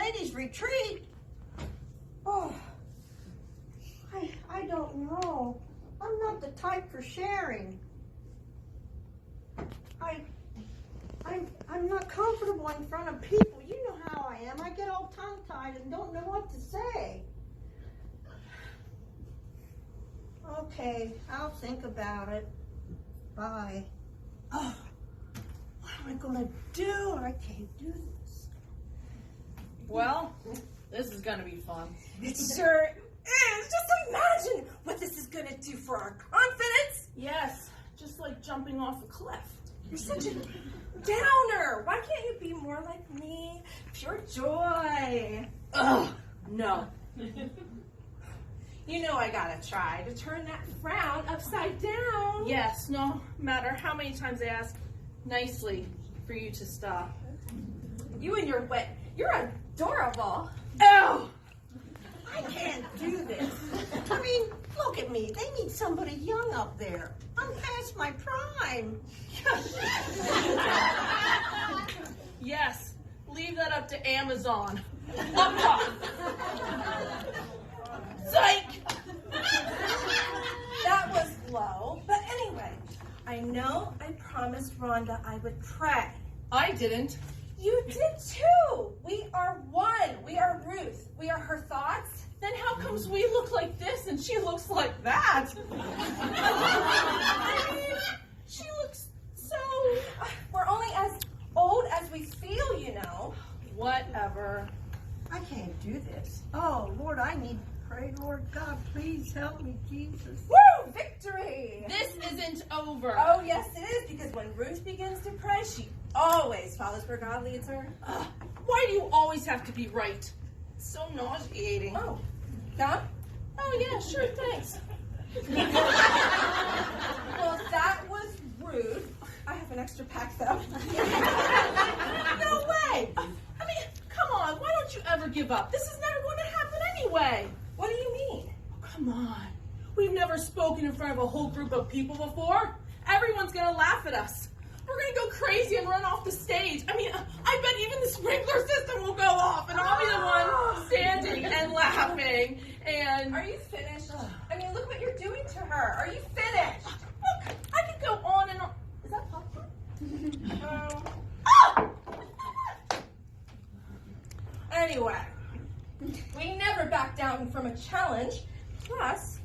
ladies' retreat. Oh, I don't know. I'm not the type for sharing. I'm not comfortable in front of people. You know how I am. I get all tongue-tied and don't know what to say. Okay, I'll think about it. Bye. Oh, what am I going to do? I can't do this. Well, this is going to be fun. It sure is. Just imagine what this is going to do for our confidence. Yes, just like jumping off a cliff. You're such a downer. Why can't you be more like me? Pure joy. Ugh, no. You know I gotta try to turn that frown upside down. Yes, no matter how many times I ask nicely for you to stop. You and your wit, you're adorable. Oh! I can't do this. I mean, look at me. They need somebody young up there. I'm past my prime. Yes, leave that up to Amazon. Look up. Psych! That was low. But anyway, I know I promised Rhonda I would pray. I didn't. You did too. We are one. We are Ruth. We are her thoughts. Then how comes we look like this and she looks like that? I mean, she looks so... We're only as old as we feel, you know. Whatever. I can't do this. Oh, Lord, I need to pray. Lord God, please help me, Jesus. Woo! Victory! This isn't over. Oh, yes, it is, because when Ruth begins to pray, she always follows where God leads her. Why do you always have to be right? It's so nauseating. Oh, Don? Oh, yeah, sure, thanks. Well, that was rude. I have an extra pack, though. No way! I mean, come on, why don't you ever give up? This is never going to happen anyway. What do you mean? Oh, come on. We've never spoken in front of a whole group of people before. Everyone's going to laugh at us. We're going to go crazy and run off the stage. I mean, I bet even the sprinkler system will go off and I'll be the one standing and laughing. And Are you finished? I mean, look what you're doing to her. Are you finished? look, I could go on and on. Is that popcorn? Oh! Anyway, we never back down from a challenge. Plus,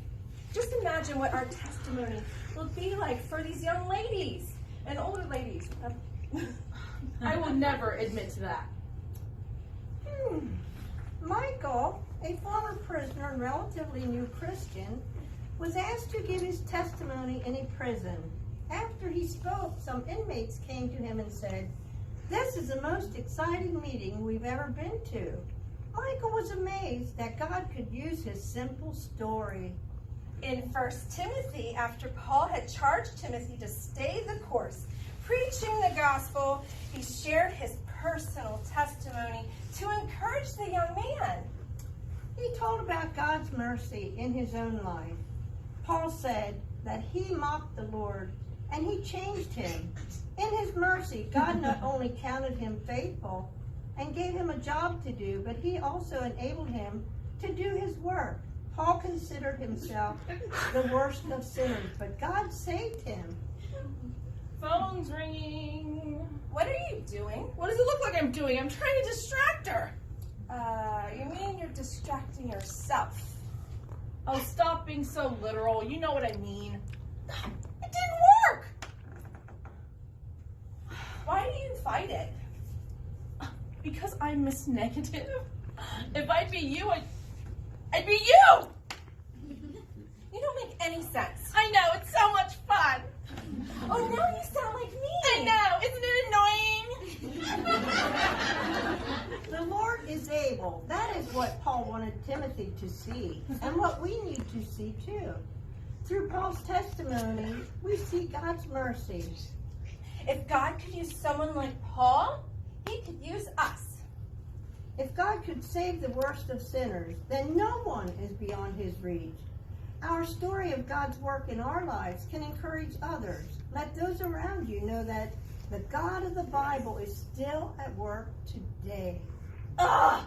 just imagine what our testimony will be like for these young ladies and older ladies. I will never admit to that. Michael, a former prisoner and relatively new Christian, was asked to give his testimony in a prison. After he spoke, some inmates came to him and said, "This is the most exciting meeting we've ever been to." Michael was amazed that God could use his simple story. In 1 Timothy, after Paul had charged Timothy to stay the course, preaching the gospel, he shared his personal testimony to encourage the young man. He told about God's mercy in his own life. Paul said that he mocked the Lord and he changed him. In his mercy, God not only counted him faithful and gave him a job to do, but he also enabled him to do his work. Paul considered himself the worst of sinners, but God saved him. Phone's ringing. What are you doing? What does it look like I'm doing? I'm trying to distract her. You mean you're distracting yourself? Oh, stop being so literal. You know what I mean. It didn't work! Why do you fight it? Because I'm Miss Negative. If I'd be you, I'd be you! You don't make any sense. I know, it's so much fun. Oh, now you sound like me. I know, isn't it annoying? The Lord is able. That is what Paul wanted Timothy to see, and what we need to see too. Through Paul's testimony, we see God's mercy. If God could use someone like Paul, he could use us. If God could save the worst of sinners, then no one is beyond his reach. Our story of God's work in our lives can encourage others. Let those around you know that the God of the Bible is still at work today. Ugh!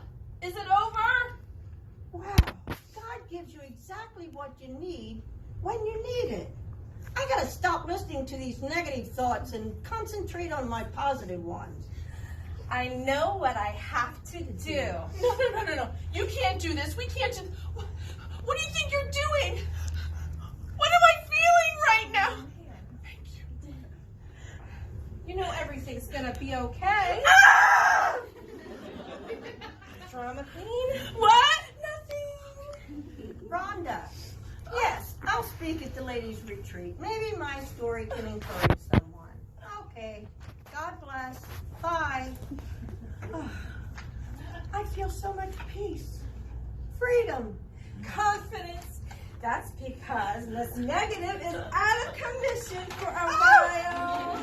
exactly what you need when you need it. I gotta stop listening to these negative thoughts and concentrate on my positive ones. I know what I have to do. No. You can't do this. We can't just... What do you think you're doing? What am I feeling right now? Thank you. You know everything's gonna be okay. Ah! Drama queen? What? Nothing. Rhonda, yes, I'll speak at the ladies' retreat. Maybe my story can encourage someone. Okay, God bless. Bye. Oh, I feel so much peace, freedom, Confidence. That's because Miss Negative is out of commission for a while.